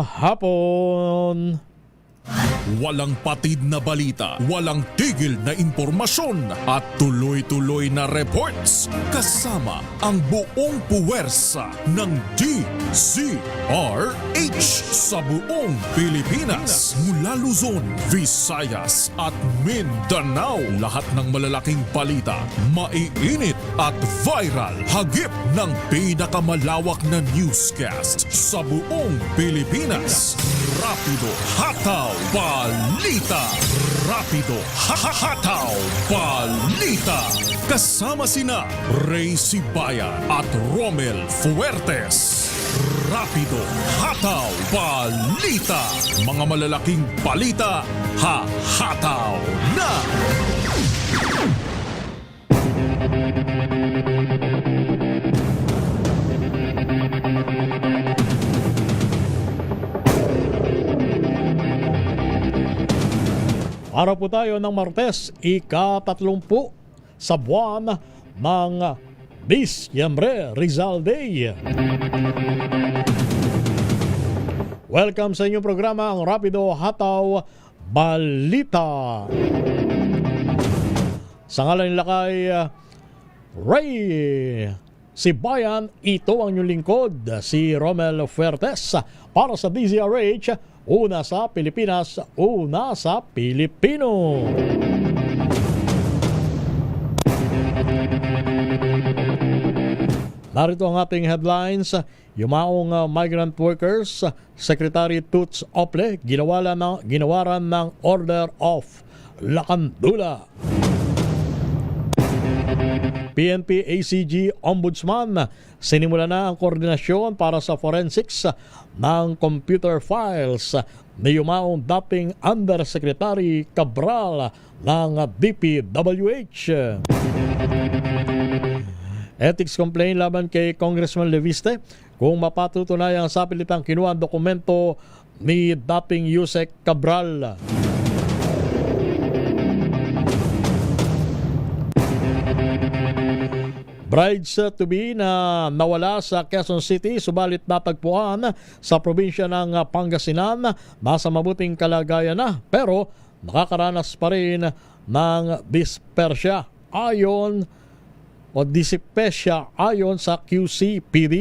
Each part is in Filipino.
Hapon. Walang patid na balita, walang tigil na impormasyon at tuloy-tuloy na reports kasama ang buong puwersa ng DZRH sa buong Pilipinas. Mula Luzon, Visayas at Mindanao, lahat ng malalaking balita, maiinit at viral. Hagip ng pinakamalawak na newscast sa buong Pilipinas. Rapido Hataw Balita. Rapido Hataw Balita. Kasama sina Ray Sibayan at Romel Fuertes. Rapido Hataw Balita. Mga malalaking balita, hahataw na! Araw po tayo ng Martes, ika-30 sa buwan ng Disyembre, Rizal Day. Welcome sa inyong programa, ang Rapido Hataw Balita. Sa ngalan nila kay Ray Sibayan, ito ang inyong lingkod, si Romel Fuertes, para sa DZRH. Una sa Pilipinas, una sa Pilipino. Narito ang ating headlines. Yumaong migrant workers, Secretary Toots Ople, ginawaran ng Order of Lakandula. PNP ACG Ombudsman, sinimula na ang koordinasyon para sa forensics ng computer files ni yumaong dating Undersecretary Cabral ng DPWH. Ethics complaint laban kay Congressman Leviste kung mapatutunayang sapilitang kinuha ang dokumento ni dating Yusek Cabral. Brides-to-be na nawala sa Quezon City subalit natagpuan sa probinsya ng Pangasinan, nasa mabuting kalagayan na pero nakakaranas pa rin ng dispersya ayon sa QCPD.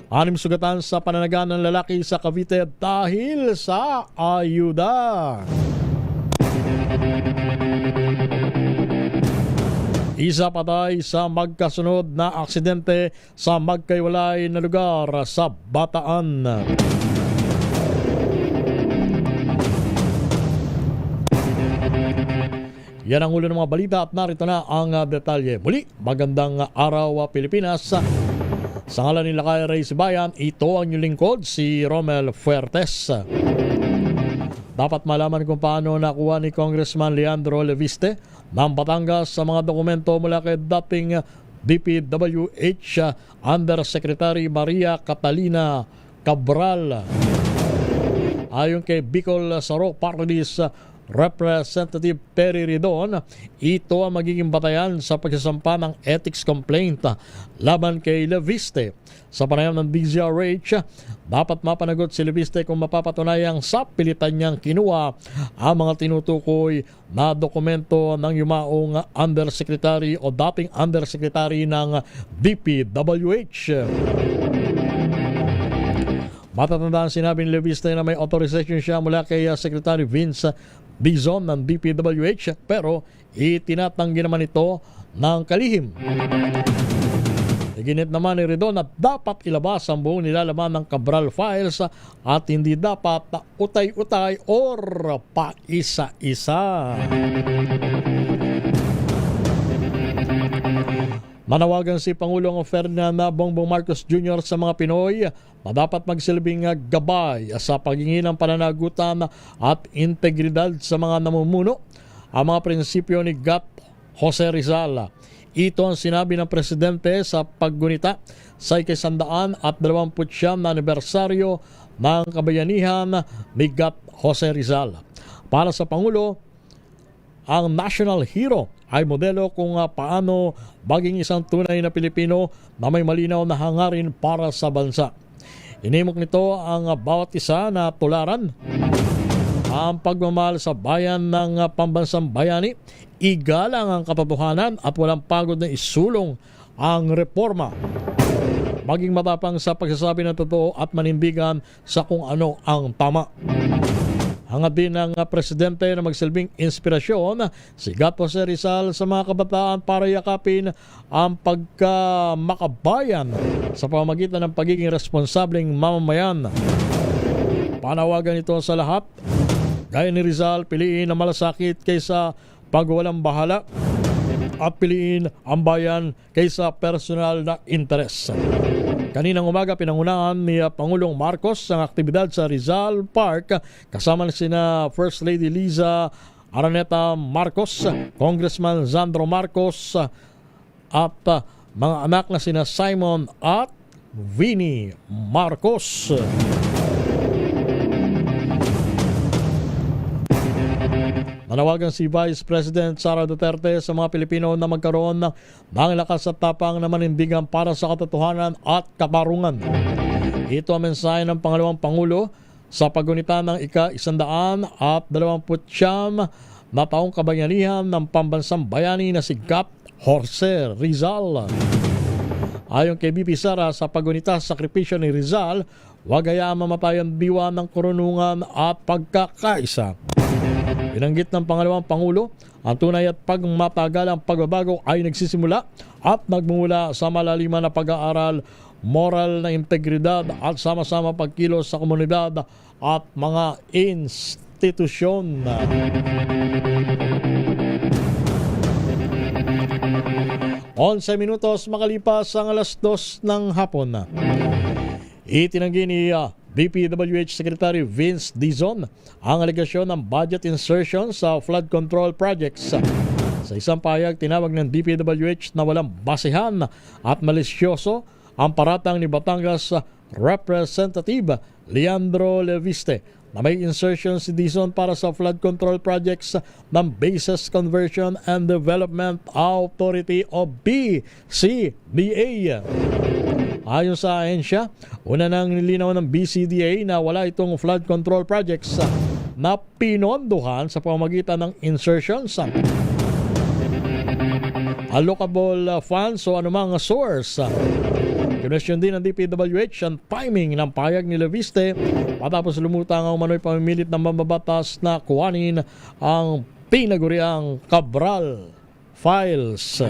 6 sugatan sa pananagan ng lalaki sa Cavite dahil sa ayuda. Isa patay sa magkasunod na aksidente sa magkaiwalay na lugar sa Bataan. Yan ang ulo ng mga balita at narito na ang detalye. Muli, magandang araw Pilipinas. Sa ngalan nila kay Ray Sibayan, ito ang inyong lingkod, si Romel Fuertes. Dapat malaman kung paano nakuha ni Congressman Leandro Leviste ng Batangas sa mga dokumento mula kay dating DPWH Undersecretary Maria Catalina Cabral. Ayon kay Bicol Saro Party List Representative Perry Ridon, ito ang magiging batayan sa pagsasampa ng ethics complaint laban kay Leviste. Sa panayam ng DZRH, dapat mapanagot si Leviste kung mapapatunayang sa pilitan niyang kinuha ang mga tinutukoy na dokumento ng yumaong Undersecretary o dating Undersecretary ng DPWH. Matatandaan sinabi ni Leviste na may authorization siya mula kay Secretary Vince Dizon ng DPWH pero itinatanggi naman ito ng kalihim. Iginit naman ni Redon na dapat ilabas ang buong nilalaman ng Cabral files at hindi dapat utay-utay or paisa-isa. Manawagan si Pangulong Ferdinand Bongbong Marcos Jr. sa mga Pinoy na dapat magsilbing gabay sa paghingi ng pananagutan at integridad sa mga namumuno, ang mga prinsipyo ni Gat Jose Rizal. Ito ang sinabi ng Presidente sa paggunita sa 129 na anibersaryo ng kabayanihan ni Gat Jose Rizal. Para sa Pangulo, ang national hero ay modelo kung paano maging isang tunay na Pilipino na may malinaw na hangarin para sa bansa. Inimok nito ang bawat isa na tularan ang pagmamahal sa bayan ng pambansang bayani, igalang ang katotohanan at walang pagod na isulong ang reforma. Maging matapang sa pagsasabi ng totoo at manindigan sa kung ano ang tama. Hangad din ng presidente na magsilbing inspirasyon si Gat Jose Rizal sa mga kabataan para yakapin ang pagkamakabayan sa pamamagitan ng pagiging responsableng mamamayan. Panawagan ito sa lahat. Gaya ni Rizal, piliin ang malasakit kaysa pagwalang bahala at piliin ang bayan kaysa personal na interes. Kaninang umaga, pinangunahan ni Pangulong Marcos ang aktibidad sa Rizal Park kasama sina First Lady Liza Araneta Marcos, Congressman Sandro Marcos at mga anak na sina Simon at Vinnie Marcos. Nanawagan si Vice President Sara Duterte sa mga Pilipino na magkaroon ng lakas at tapang na manindigan para sa katotohanan at katarungan. Ito ang mensahe ng pangalawang Pangulo sa pagunita ng ika-129 na taong kabayanihan ng pambansang bayani na si Gat Jose Rizal. Ayon kay BP Sara, sa pagunita sa sakripisyo ni Rizal, huwag hayaan mamatay ang diwa ng karunungan at pagkakaisa. Binanggit ng pangalawang Pangulo, ang tunay at pagmatagalang pagbabago ay nagsisimula at nagmumula sa malaliman na pag-aaral, moral na integridad at sama-sama pagkilos sa komunidad at mga institusyon. Onse minutos makalipas ang 2:00 ng hapon. Itinanggi ni DPWH Secretary Vince Dizon ang alegasyon ng budget insertion sa flood control projects. Sa isang pahayag, tinawag ng DPWH na walang basehan at malisyoso ang paratang ni Batangas Representative Leandro Leviste na may insertion si Dizon para sa flood control projects ng Bases Conversion and Development Authority o BCDA. Ayon sa ahensya, una nang nilinaw ng BCDA na wala itong flood control projects na pinondohan sa pamamagitan ng insertions, allocable funds o anumang source. Kinwestiyon din ng DPWH ang timing ng pahayag ni Leviste matapos lumutang ang umano'y pamimilit ng mambabatas na kuhanin ang pinaguriang Cabral Files.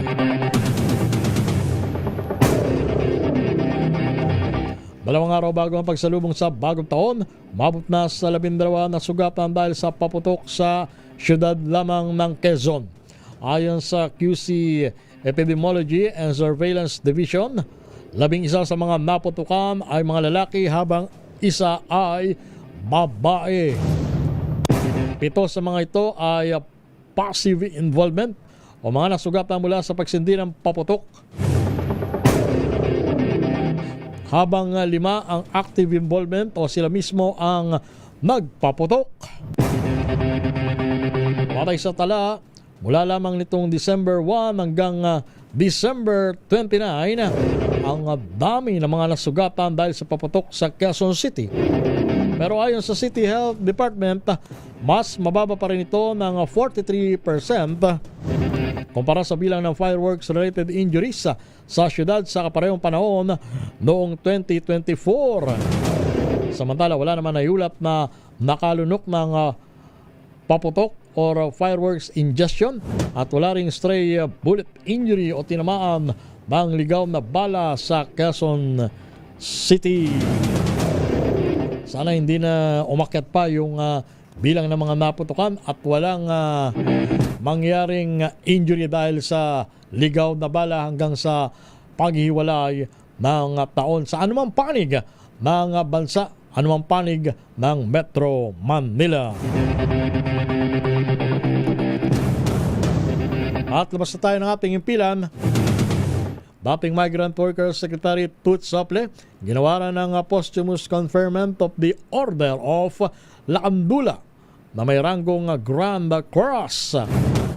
Dalawang araw bago ang pagsalubong sa bagong taon, mabot na sa 12 na sugatan dahil sa paputok sa syudad lamang ng Quezon. Ayon sa QC Epidemiology and Surveillance Division, 11 sa mga naputukan ay mga lalaki habang isa ay babae. 7 sa mga ito ay passive involvement o mga nasugatan mula sa pagsindi ng paputok, habang 5 ang active involvement o sila mismo ang nagpaputok. Patay sa tala, mula lamang nitong December 1 hanggang December 29, ang dami ng mga nasugatan dahil sa paputok sa Quezon City. Pero ayon sa City Health Department, mas mababa pa rin ito ng 43% kumpara sa bilang ng fireworks-related injuries sa syudad sa kaparehong panahon noong 2024. Samantala, wala naman naiulat na nakalunok ng paputok or fireworks ingestion at wala ring stray bullet injury o tinamaan ng ligaw na bala sa Quezon City. Sana hindi na umakyat pa yung bilang ng mga naputukan at walang mangyaring injury dahil sa ligaw na bala hanggang sa paghiwalay ng taon sa anumang panig ng bansa, anumang panig ng Metro Manila. At labas na tayo ng ating impilan. Dating Migrant Workers Secretary Toots Sople, ginawaran ng posthumous conferment of the Order of Lacandula na may ranggong Grand Cross.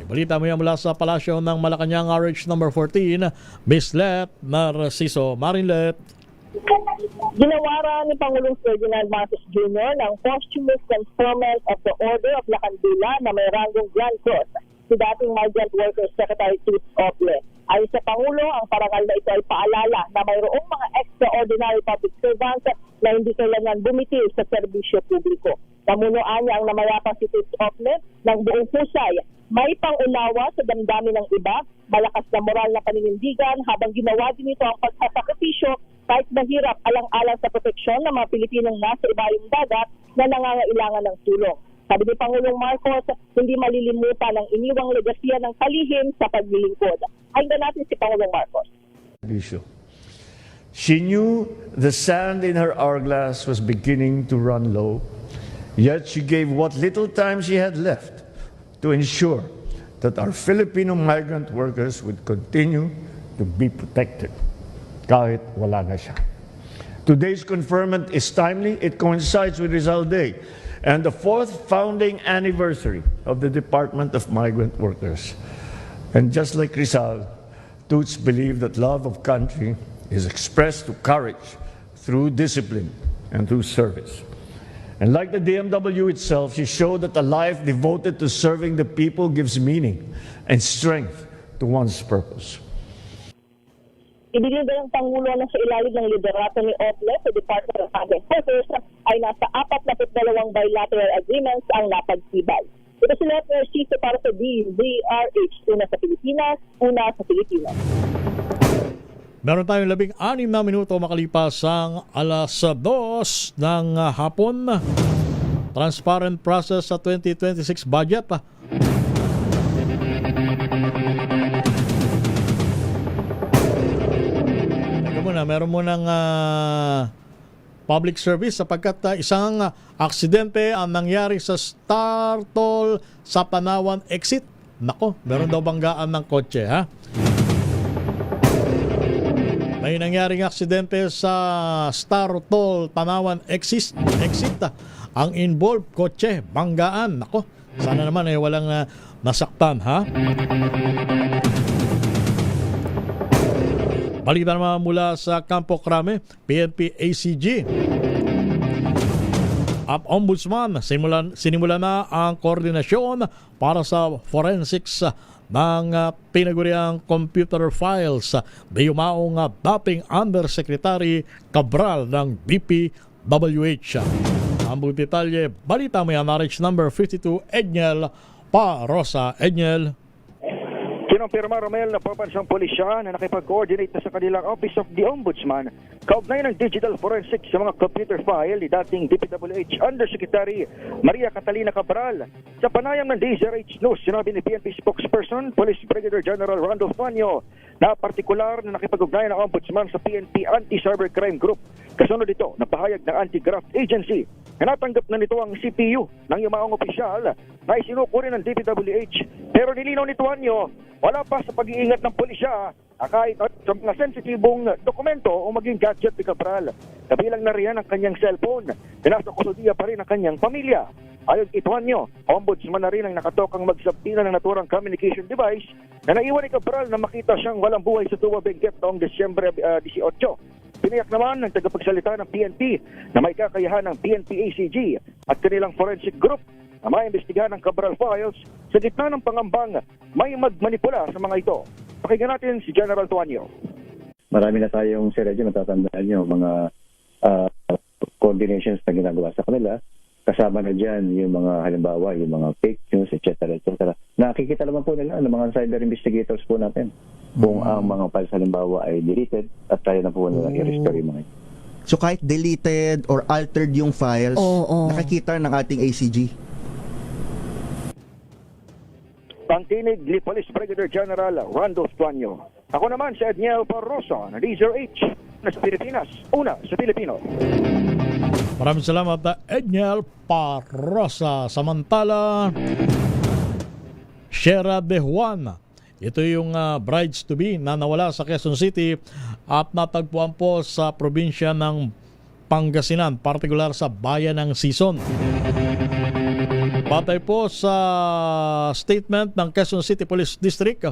Balita mo yan mula sa Palasyo ng Malacanang, RH number 14, Miss Let Narciso. Marinlet. Ginawaran ni Pangulong Ferdinand Marcos Jr. ng posthumous conferment of the Order of La Candila na may ranggong Grand Cross si dating Migrant Workers Secretary Toots Ople. Ayon sa Pangulo, ang parangal na ito ay paalala na mayroong mga extraordinary public servants na hindi kailangan bumitiw sa serbisyo publiko. Namunuan niya ang namayapang si Toots Ople ng buong pusay. May pangunawa sa damdamin ng iba, malakas na moral na paninindigan habang ginawa din ito ang pagsasakripisyo kahit mahirap alang-alang sa proteksyon ng mga Pilipinong nasa ibayong dagat na nangangailangan ng tulong. Sabi ni Pangulong Marcos, hindi malilimutan ang iniwang legasya ng kalihim sa paglilingkod. Hayaan natin si Pangulong Marcos. She knew the sand in her hourglass was beginning to run low, yet she gave what little time she had left to ensure that our Filipino migrant workers would continue to be protected kahit wala na siya. Today's conferment is timely. It coincides with Rizal Day and the 4th founding anniversary of the Department of Migrant Workers. And just like Rizal, Toots believed that love of country is expressed through courage, through discipline, and through service. And like the DMW itself, she showed that a life devoted to serving the people gives meaning and strength to one's purpose. Ibinigay ng Pangulo na sa ilalim ng liderato ni Ople sa Department of Migrant Workers ay nasa 42 bilateral agreements ang napagtibay. Ito si Let Narciso para sa DZRH, una sa Pilipinas, una sa Pilipinas. Meron tayong 16 na minuto makalipas ang alas 2 ng hapon. Transparent process sa 2026 budget. Teka muna, meron mo ng public service sapagkat isang aksidente ang nangyari sa Star Toll sa Panawan exit. Nako, meron daw banggaan ng kotse, ha? May nangyaring aksidente sa Star Toll Panawan exit. Ang involved kotse, banggaan. Nako, sana naman walang nasaktan, ha? Balita naman mula sa Campo Crame, PNP ACG. Ombudsman, sinimula na ang koordinasyon para sa forensics ng pinaguriang computer files na yumaong dating Undersecretary Cabral ng DPWH. Ang buong detalye, balita mo yan, RH number 52, Edniel Parosa. Edniel. Kinumpirma Romel na pabansang pulisya na nakipag-coordinate na sa kanilang Office of the Ombudsman kaugnay ng digital forensic sa mga computer file ni dating DPWH Undersecretary Maria Catalina Cabral. Sa panayam ng DZRH News, sinabi ni PNP spokesperson Police Brigadier General Randolph Fanyo na partikular na nakipag-ugnayan ng Ombudsman sa PNP Anti-Cybercrime Group. Kasunod ito na pahayag ng Anti-Graft Agency na natanggap na nito ang CPU ng yumaong opisyal na isinukuri ng DPWH. Pero nilinaw ni Tuanyo, wala pa sa pag-iingat ng pulisya kahit sa mga sensitibong dokumento o maging gadget ni Cabral. Kabilang na riyan ang kanyang cellphone. Nasa kusudiya pa rin ang kanyang pamilya. Ayon kay Tuanyo, ombudsman na rin ang nakatokang magsabtina ng naturang communication device na naiwan ni Cabral na makita siyang walang buhay sa Tuwa Benguet noong Desyembre 18. Pinayak naman ng tagapagsalita ng PNP na may kakayahan ng PNP ACG at kanilang forensic group na maimbestigahan ng Cabral files sa gitna ng pangambang may magmanipula sa mga ito. Pakinggan natin si General Tuanyo. Marami na tayong, Sir Reggie, matatandaan nyo, mga coordinations na ginagawa sa kanila. Kasama na dyan yung mga halimbawa, yung mga fake news, etc. Nakikita naman po nila ng mga cyber investigators po natin kung ang mga files halimbawa ay deleted at tayo na po nila i-restore yung mga ito. So kahit deleted or altered yung files, nakikita ng ating ACG. Pangtinig ni Police Brigadier General Randolph Tuanyo. Ako naman si Edniel Parosa ng DZRH na sa Pilipinas, una sa Pilipino. Maraming salamat, Edniel Parosa. Samantala, Shera de Juan. Ito yung brides-to-be na nawala sa Quezon City at natagpuan po sa probinsya ng Pangasinan, partikular sa bayan ng Sison. Batay po sa statement ng Quezon City Police District,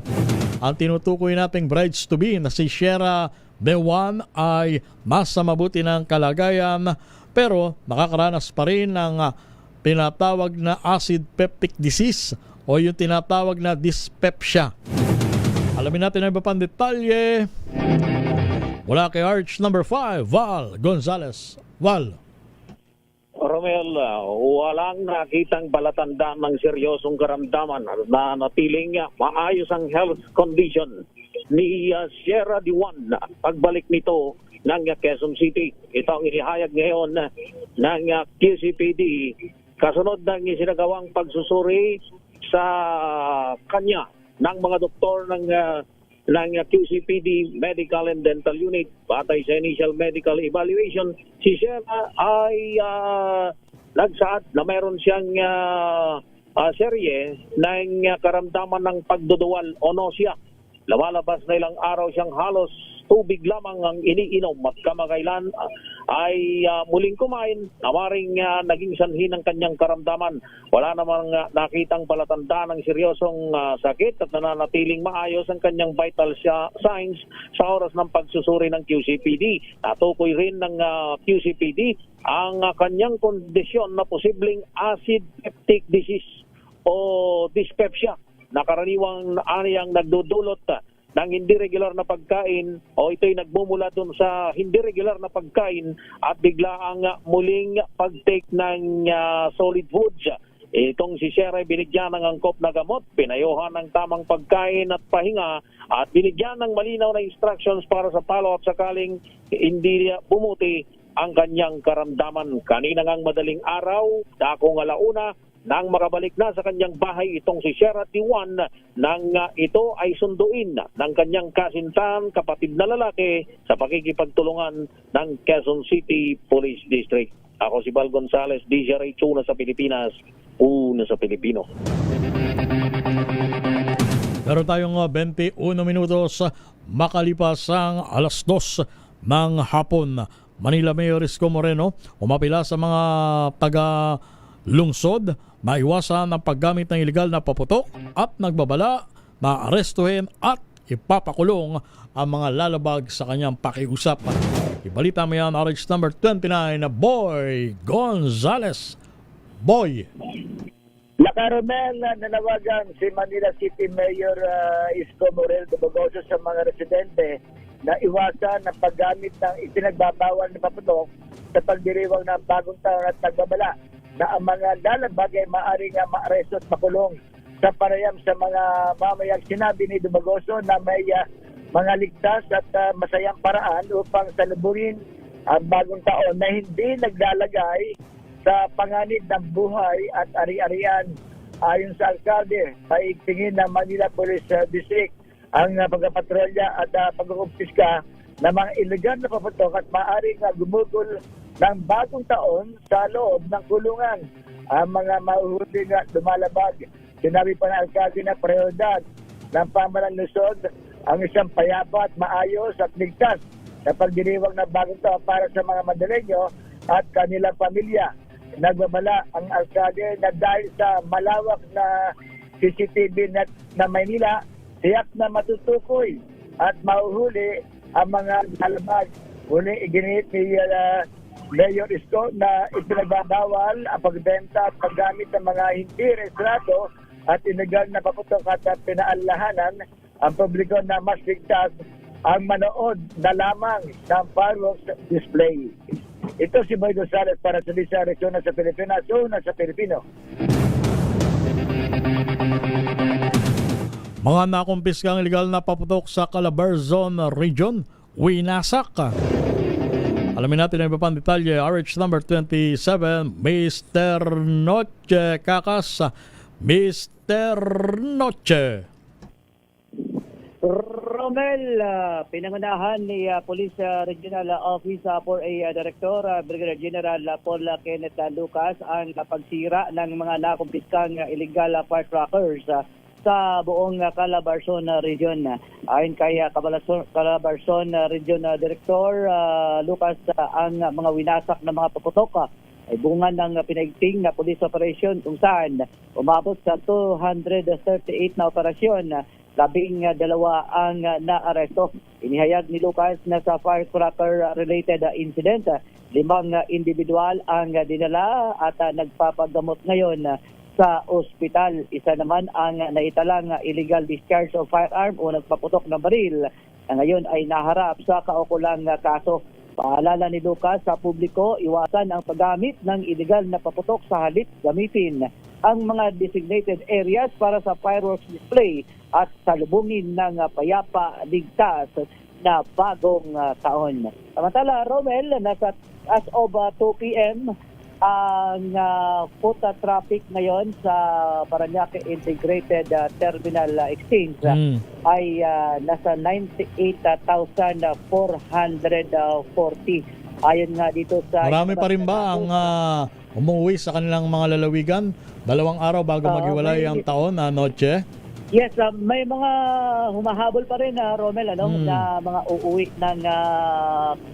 ang tinutukoy nating brides-to-be na si Shera Bewan ay nasa mabuti ng kalagayan pero nakakaranas pa rin ng tinatawag na acid peptic disease o yung tinatawag na dyspepsia. Alamin natin ang iba pang detalye mula kay Arch number 5, Val Gonzalez. Val. Romel, walang nakitang palatandaan ng seryosong karamdaman na natiling maayos ang health condition ni Sierra Diwan pagbalik nito ng Quezon City. Ito ang inihayag ngayon ng QCPD kasunod ng isinagawang pagsusuri sa kanya ng mga doktor ng QCPD Medical and Dental Unit. Batay sa initial medical evaluation, si Sierra ay nagsaad na mayroon siyang serye ng karamdaman ng pagduduwal o nausea. Lumalabas na ilang araw siyang halos tubig lamang ang iniinom at kamakailan ay muling kumain na maring naging sanhi ng kanyang karamdaman. Wala namang nakitang palatandaan ng seryosong sakit at nananatiling maayos ang kanyang vital signs sa oras ng pagsusuri ng QCPD. Natukoy rin ng QCPD ang kanyang kondisyon na posibleng acid peptic disease o dyspepsia na karaniwang aniyang nagdudulot ng hindi regular na pagkain o ito'y nagmumula dun sa hindi regular na pagkain at bigla ang muling pag-take ng solid foods. Itong si Sierra ay binigyan ng angkop na gamot, pinayuhan ng tamang pagkain at pahinga at binigyan ng malinaw na instructions para sa follow-up sakaling hindi bumuti ang kanyang karamdaman. Kanina ngang madaling araw, dakong alauna, nang makabalik na sa kanyang bahay itong si Sierra Diwan nang ito ay sunduin ng kanyang kasintahan, kapatid na lalaki sa pakikipagtulungan ng Quezon City Police District. Ako si Val Gonzalez, DZRH, una sa Pilipinas, una sa Pilipino. Meron tayong 21 minutos makalipas ang alas 2 ng hapon. Manila Mayor Isko Moreno umapila sa mga taga-lungsod maiwasan ang paggamit ng ilegal na paputok at nagbabala na arestuhin at ipapakulong ang mga lalabag sa kanyang pakiusap. Ibalita mo yan, RH number 29 na Boy Gonzales. Boy. Lacaromel, nanawagan si Manila City Mayor Isko Moreno Dumagoso sa mga residente na iwasan ang paggamit ng ipinagbabawal na paputok sa pagdiriwang ng bagong taon at nagbabala na ang mga lalabag ay maaaring maaresto at makulong. Sa parayam sa mga mamayang, sinabi ni Dumagoso na may mga ligtas at masayang paraan upang salubungin ang bagong taon na hindi naglalagay sa panganib ng buhay at ari-arian. Ayon sa alkalde, paigtingin ng Manila Police District ang pagpapatrolya at pag-uumpiska ng mga illegal na paputok at maaaring gumugol ng bagong taon sa loob ng kulungan. Ang mga mahuhuli na lumalabag, sinabi pa ng alkalde na prioridad ng pamahalaan Luzon ang isang payapa at maayos at ligtas na pagdiriwang ng bagong taon para sa mga Madaleño at kanilang pamilya. Nagbabala ang alkalde na dahil sa malawak na CCTV net na Maynila, tiyak na matutukoy at mahuhuli ang mga lalabag. Muli iginit ni Mayor Isko na ipinagbabawal ang pagbenta at paggamit ng mga hindi rehistrado at illegal na paputok at pinaalahanan ang publiko na mas ligtas ang manood na lamang ng fireworks display. Ito si Boy Gonzales para sa DZRH, una sa Pilipinas, una sa Pilipino. Mga nakumpiskang illegal na paputok sa Calabarzon Region, winasak. Alamin natin ang iba pang detalye. RH number 27, Mr. Noche Kakas. Mr. Noche. Romel, pinangunahan ni Police Regional Office for a Director, Brigadier General Paul Kenneth Lucas, ang pagsira ng mga nakumpiskang illegal firecrackers sa buong Calabarzon Region. Ayon kay Calabarzon Region Director Lucas, ang mga winasak na mga paputok ay bunga ng pinaigting na police operation kung saan umabot sa 238 na operasyon, 12 ang naaresto. Inihayag ni Lucas na sa firecracker-related incident, 5 individual ang dinala at nagpapagamot ngayon sa ospital. Isa naman ang naitalang illegal discharge of firearm o nagpaputok ng baril na ngayon ay naharap sa kaukulang kaso. Paalala ni Lucas sa publiko, iwasan ang paggamit ng illegal na paputok sa halip gamitin ang mga designated areas para sa fireworks display at salubungin ng payapa ligtas na bagong taon. Samantala, Romel, nasa as of 2 p.m. ang foot traffic ngayon sa Parañaque Integrated Terminal Exchange ay nasa 98,440. Ayon nga dito sa... Marami pa rin ba ang umuwi sa kanilang mga lalawigan? 2 araw bago maghiwalay ang taon na noche? Yes, may mga humahabol pa rin, Romel, na mga uuwi ng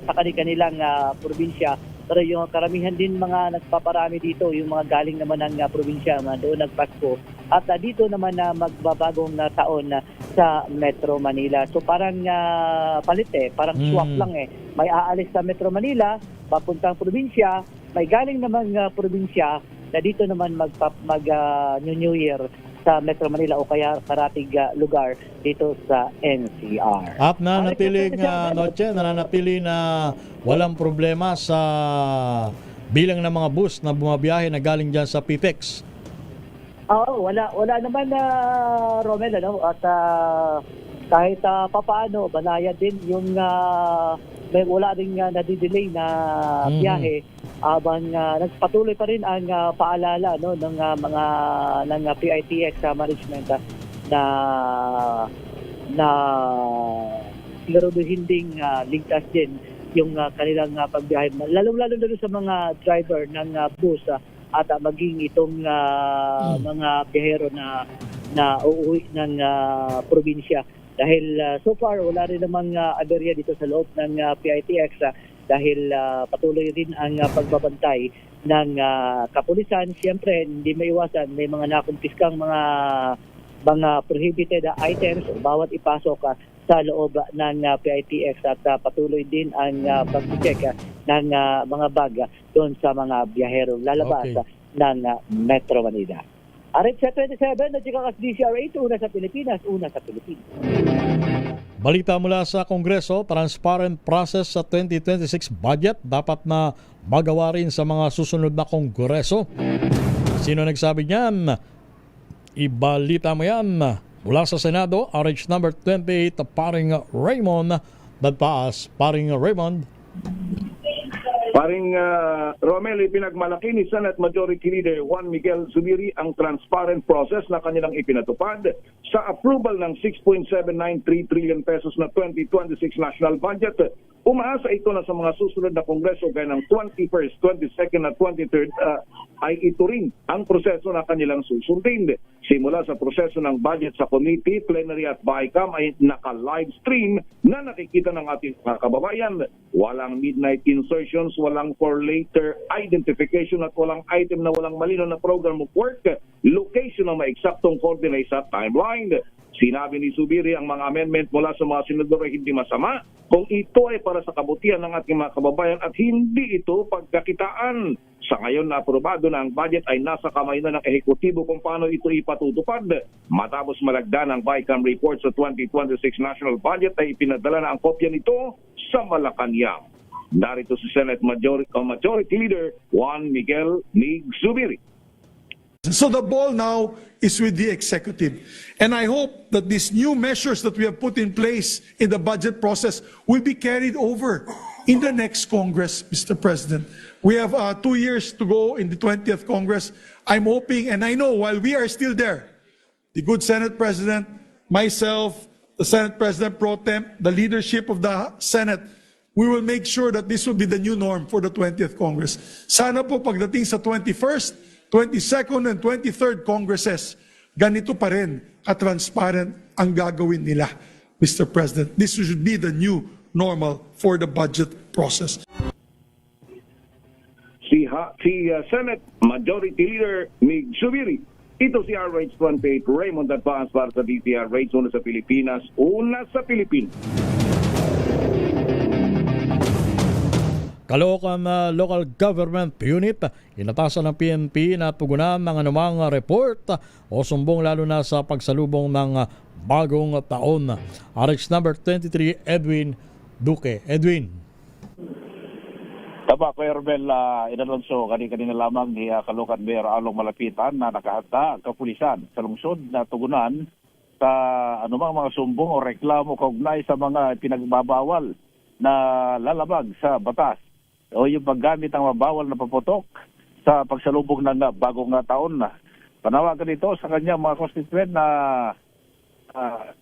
sa kanilang probinsya. Pero yung karamihan din mga nagpaparami dito, yung mga galing naman ng probinsya, doon nagpasko. At dito naman na magbabagong taon sa Metro Manila. So parang palit parang swap lang May aalis sa Metro Manila, papuntang probinsya, may galing naman probinsya na dito naman New Year sa Metro Manila o kaya karatig lugar dito sa NCR. At nanatiling nananatili na walang problema sa bilang ng mga bus na bumabiyahe na galing dyan sa PPEX. Oo, wala naman Romel, at kahit papaano banayad din yung may wala ring nadidelay na biyahe. Habang nagpatuloy pa rin ang paalala ng mga ng PITX management na siguraduhin ding ligtas din yung kanilang pagbiyahe, lalo na sa mga driver ng bus at maging itong mga biyahero na uuwi ng probinsya. Dahil so far wala rin namang aberya dito sa loob ng PITX dahil patuloy rin ang pagbabantay ng kapulisan. Siyempre, hindi maiwasan, may mga nakumpiskang mga prohibited items o bawat ipasok sa loob ng PITX at patuloy din ang pag-check ng mga bag doon sa mga biyahero lalabas ng Metro Manila. RH27 na Chikakas DCR8, una sa Pilipinas. Balita mula sa Kongreso, transparent process sa 2026 budget dapat na magawa rin sa mga susunod na Kongreso. Sino nagsabi niyan? Ibalita mo yan mula sa Senado, RH number 28, paring Raymond Dadpaas. Paring Raymond. Paring Romel, ipinagmalaki ni Senate Majority Leader Juan Miguel Zubiri ang transparent process na kanilang ipinatupad sa approval ng 6.793 trillion pesos na 2026 national budget. Umaasa ito na sa mga susunod na kongreso gaya ng 21st, 22nd at 23rd ay ito rin ang proseso na kanilang susundin. Simula sa proseso ng budget sa committee, plenary at BICAM ay naka-live stream na nakikita ng ating mga kababayan. Walang midnight insertions, walang for later identification at walang item na walang malino na program of work, location na may eksaktong coordinate sa timeline. Sinabi ni Zubiri ang mga amendment mula sa mga senador ay hindi masama kung ito ay para sa kabutihan ng ating mga kababayan at hindi ito pagkakitaan. Sa ngayon na aprobado na ang budget ay nasa kamay na ng ehekutibo kung paano ito ipatutupad. Matapos malagda ng BICAM report sa 2026 national budget ay ipinadala na ang kopya nito sa Malacanang. Narito si Senate Majority Leader Juan Miguel Mig Zubiri. So the ball now is with the executive. And I hope that these new measures that we have put in place in the budget process will be carried over in the next Congress, Mr. President. We have 2 years to go in the 20th Congress. I'm hoping, and I know while we are still there, the good Senate President, myself, the Senate President Pro Tem, the leadership of the Senate, we will make sure that this will be the new norm for the 20th Congress. Sana po pagdating sa 21st, 22nd and 23rd Congresses, ganito pa rin transparent ang gagawin nila, Mr. President. This should be the new normal for the budget process. Si Senate Majority Leader Mig Zubiri. Ito si RH28 Raymond Advance para sa DZRH, una sa Pilipinas, una sa Pilipinas. Caloocan Local Government Unit, inatasan ng PNP na tugunan ng anumang report o sumbong lalo na sa pagsalubong ng bagong taon. RH number 23, Edwin Duque. Edwin. Tama, Kuya Romel, inanonso kanina lamang ni Caloocan Mayor Along Malapitan na nakahanda ang kapulisan sa lungsod na tugunan sa anumang mga sumbong o reklamo kaugnay sa mga pinagbabawal na lalabag sa batas o yung paggamit ng mabawal na paputok sa pagsalubong ng bagong taon. Panawagan ito sa kanyang mga constituent na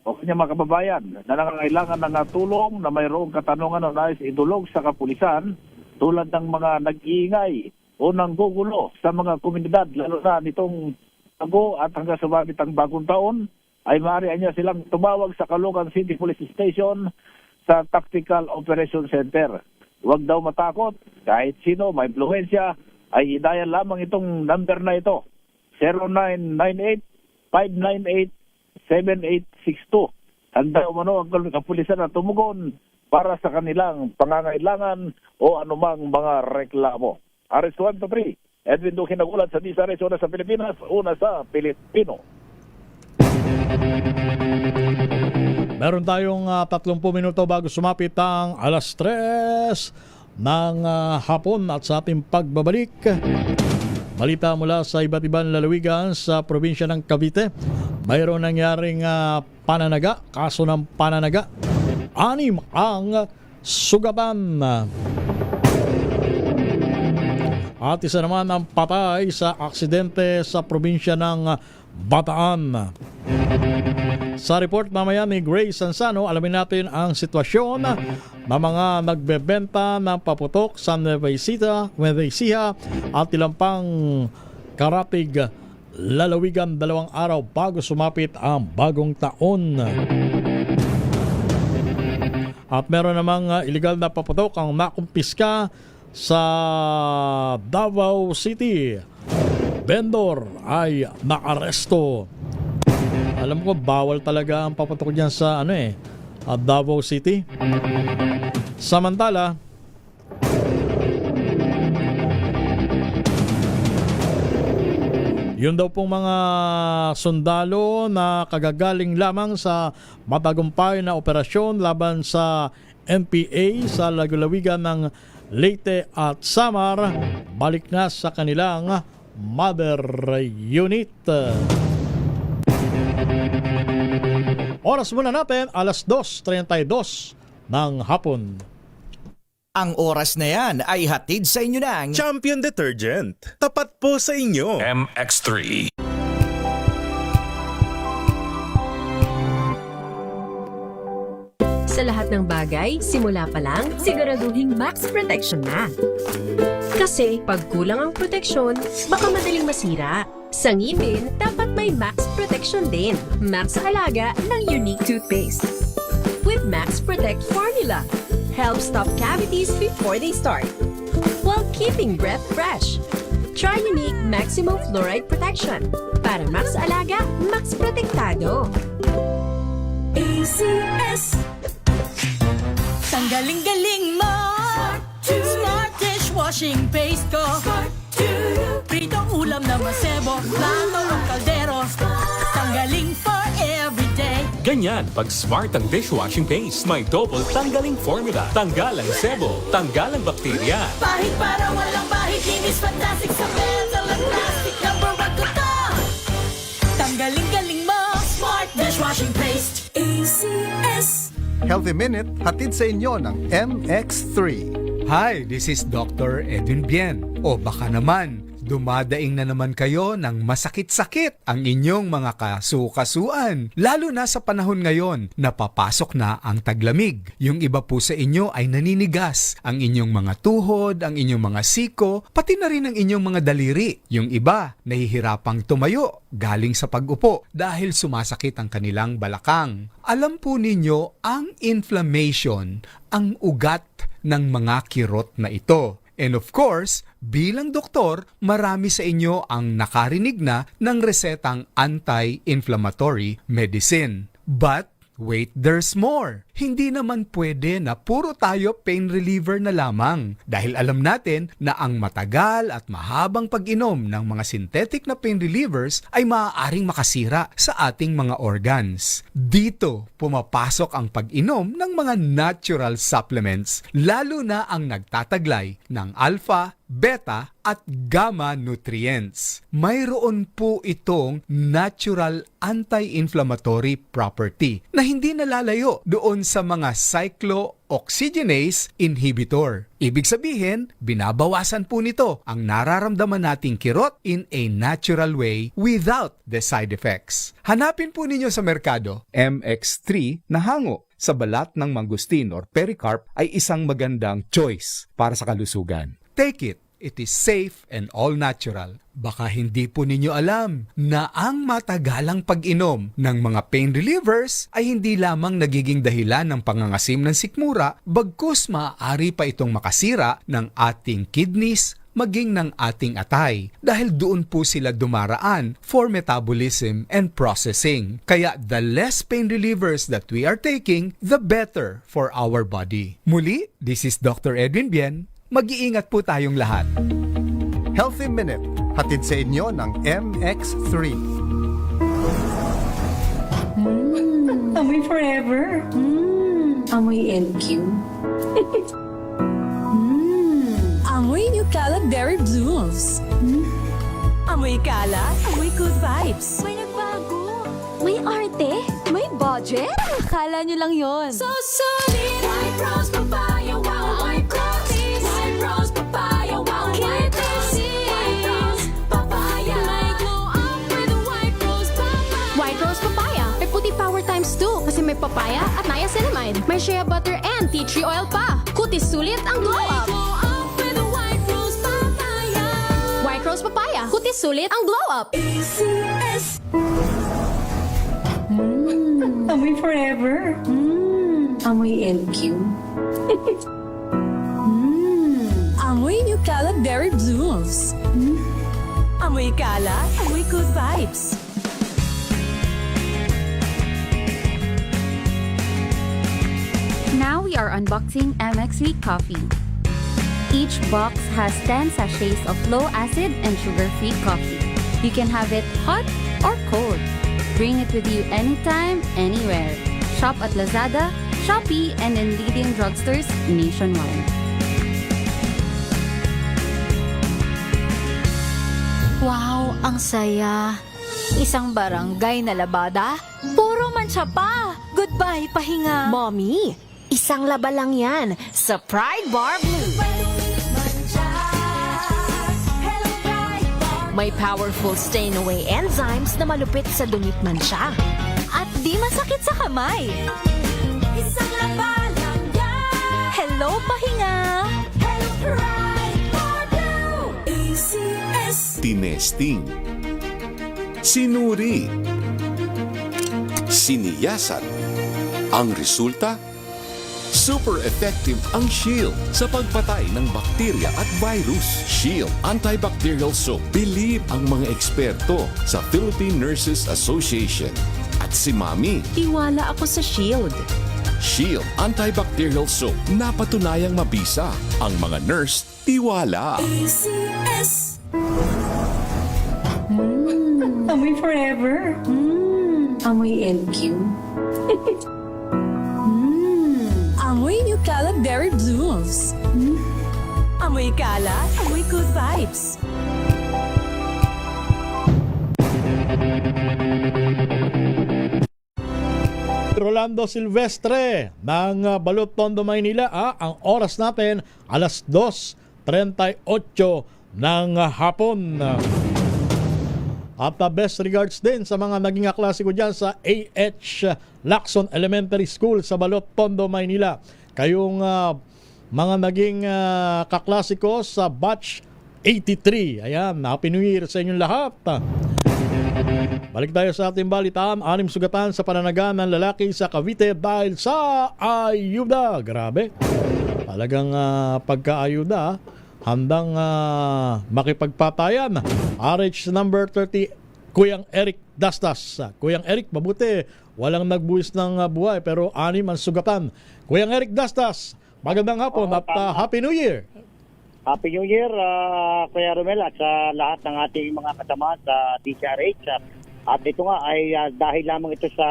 o kanyang mga kababayan na nangangailangan ng tulong na mayroong katanungan o nais idulog sa kapulisan tulad ng mga nag-iingay o nanggugulo sa mga komunidad, lalo na nitong bago at hanggang sumabit ang bagong taon, ay maaari niya silang tumawag sa Caloocan City Police Station sa Tactical Operation Center. Huwag daw matakot, kahit sino may impluwensya, ay idayan lamang itong number na ito, 0998-598-7862. Handa umano ang kapulisan na tumugon para sa kanilang pangangailangan o anumang mga reklamo. RH123, Edwin Duque nagulat sa DZRH, una sa Pilipinas, una sa Pilipino. Meron tayong 30 minuto bago sumapit ang alas 3 ng hapon at sa ating pagbabalik. Balita mula sa iba't ibang lalawigan sa probinsya ng Cavite. Mayroon nangyaring pananaga, kaso ng pananaga. 6 ang sugatan. At isa naman ang patay sa aksidente sa probinsya ng Bataan. Sa report mamaya ni Grace Sansano, alamin natin ang sitwasyon ng mga nagbebenta ng paputok sa Nueva Ecija at ilang pang karatig lalawigan 2 araw bago sumapit ang bagong taon. At meron namang illegal na paputok ang nakumpiska sa Davao City. Vendor ay naaresto. Alam ko bawal talaga ang paputok diyan sa Davao City. Samantala, yun daw pong mga sundalo na kagagaling lamang sa matagumpay na operasyon laban sa NPA sa lalawigan ng Leyte at Samar, balik na sa kanilang mother unit. Oras muna natin, alas 2:32 ng hapon. Ang oras na yan ay hatid sa inyo ng Champion Detergent. Tapat po sa inyo. MX3. Sa lahat ng bagay, simula pa lang, siguraduhing max protection na. Kasi pag kulang ang proteksyon, baka madaling masira. Sa ngipin, dapat may max protection din. Max Alaga ng Unique Toothpaste. With Max Protect Formula, helps stop cavities before they start, while keeping breath fresh. Try Unique Maximum Fluoride Protection. Para Max Alaga, Max Protektado. ACS. Tanggaling-galing mo. Smart dishwashing paste ko. Pritong ulam na masebo. Plato ang kaldero. Tanggaling for everyday. Ganyan pag smart ang dishwashing paste. May double tanggaling formula. Tanggal ang sebo. Tanggal ang bakterya. Pahit para walang bahid. Linis fantastic sa metal at plastic. Number 1 ko to. Tanggaling-galing mo. Smart dishwashing paste. ACS. Healthy Minute, hatid sa inyo ng MX3. Hi, this is Dr. Edwin Bien. O baka naman, dumadaing na naman kayo ng masakit-sakit ang inyong mga kasukasuan. Lalo na sa panahon ngayon na papasok na ang taglamig. Yung iba po sa inyo ay naninigas. Ang inyong mga tuhod, ang inyong mga siko, pati na rin ang inyong mga daliri. Yung iba, nahihirapang tumayo galing sa pag-upo dahil sumasakit ang kanilang balakang. Alam po ninyo, ang inflammation, ang ugat ng mga kirot na ito. And of course, bilang doktor, marami sa inyo ang nakarinig na ng resetang anti-inflammatory medicine. But wait, there's more. Hindi naman pwede na puro tayo pain reliever na lamang dahil alam natin na ang matagal at mahabang pag-inom ng mga synthetic na pain relievers ay maaaring makasira sa ating mga organs. Dito pumapasok ang pag-inom ng mga natural supplements, lalo na ang nagtataglay ng alpha, beta at gamma nutrients. Mayroon po itong natural anti-inflammatory property na hindi nalalayo doon sa mga cyclooxygenase inhibitor. Ibig sabihin, binabawasan po nito ang nararamdaman nating kirot in a natural way without the side effects. Hanapin po ninyo sa merkado, MX3 na hango sa balat ng mangustin or pericarp ay isang magandang choice para sa kalusugan. Take it. It is safe and all natural. Baka hindi po ninyo alam na ang matagalang pag-inom ng mga pain relievers ay hindi lamang nagiging dahilan ng pangangasim ng sikmura, bagkus maaari pa itong makasira ng ating kidneys, maging ng ating atay dahil doon po sila dumaraan for metabolism and processing. Kaya the less pain relievers that we are taking, the better for our body. Muli, this is Dr. Edwin Bien. Mag-iingat po tayong lahat. Healthy Minute, hatid sa inyo ng MX3. Amoy forever. Amoy LQ. Amoy New Caleb Berry Blooms. Amoy kala, amoy good vibes. May nagbago. May arte. May budget. Akala nyo lang yon. So solid, White Rose Papaya, wow, White Rose. White Rose Papaya, wow, White Rose. White Rose Papaya. May glow up with White Rose Papaya. White Rose Papaya. May puti power times 2 kasi may papaya at niacinamide. May shea butter and tea tree oil pa. Kutis sulit ang glow up. Glow up with White Rose Papaya. White Rose Papaya. Kutis sulit ang glow up. ACS. Amoy forever. Amoy LQ. Amoy New Caleb Berry Blooms. Amoy kala, amoy good vibes. Now we are unboxing MX3 coffee. Each box has 10 sachets of low-acid and sugar-free coffee. You can have it hot or cold. Bring it with you anytime, anywhere. Shop at Lazada, Shopee, and in leading drugstores nationwide. Wow, ang saya. Isang barangay na labada, puro mancha pa. Goodbye, pahinga. Mommy, isang laba lang yan sa Pride Bar Blue. May powerful stain-away enzymes na malupit sa dungit mansya. At di masakit sa kamay. Isang laba lang yan. Hello, pahinga. Hello, Pride Bar Blue. ACS. Tinesting, sinuri, siniyasan. Ang resulta? Super effective ang Shield sa pagpatay ng bakterya at virus. Shield Antibacterial Soap. Believe ang mga eksperto sa Philippine Nurses Association. At si Mami. Tiwala ako sa Shield. Shield Antibacterial Soap. Napatunayang mabisa. Ang mga nurse, tiwala. ACS. Amoy forever. Amoy LQ. Amoy New Caleb Berry Blooms. Amoy kala, amoy good vibes. Rolando Silvestre ng Balot Tondo, Maynila. Ang oras natin, alas 2:38 ng hapon. At best regards din sa mga naging kaklase ko dyan sa A.H. Lacson Elementary School sa Balot Tondo, Maynila. Kayong mga naging kaklase ko sa batch 83. Ayan, Happy New Year sa inyong lahat. Balik tayo sa ating balitaan. 6 sugatan sa pananagan ng lalaki sa Cavite dahil sa ayuda. Grabe. Talagang pagka-ayuda, handang makipagpatayan. RH number 30, Kuyang Eric Dastas. Kuyang Eric, mabuti. Walang nagbuwis ng buhay pero 6 ang sugatan. Kuyang Eric Dastas, magandang hapon at Happy New Year. Happy New Year, Kuya Romel, at sa lahat ng ating mga kasama sa DCRH. At ito nga ay dahil lamang ito sa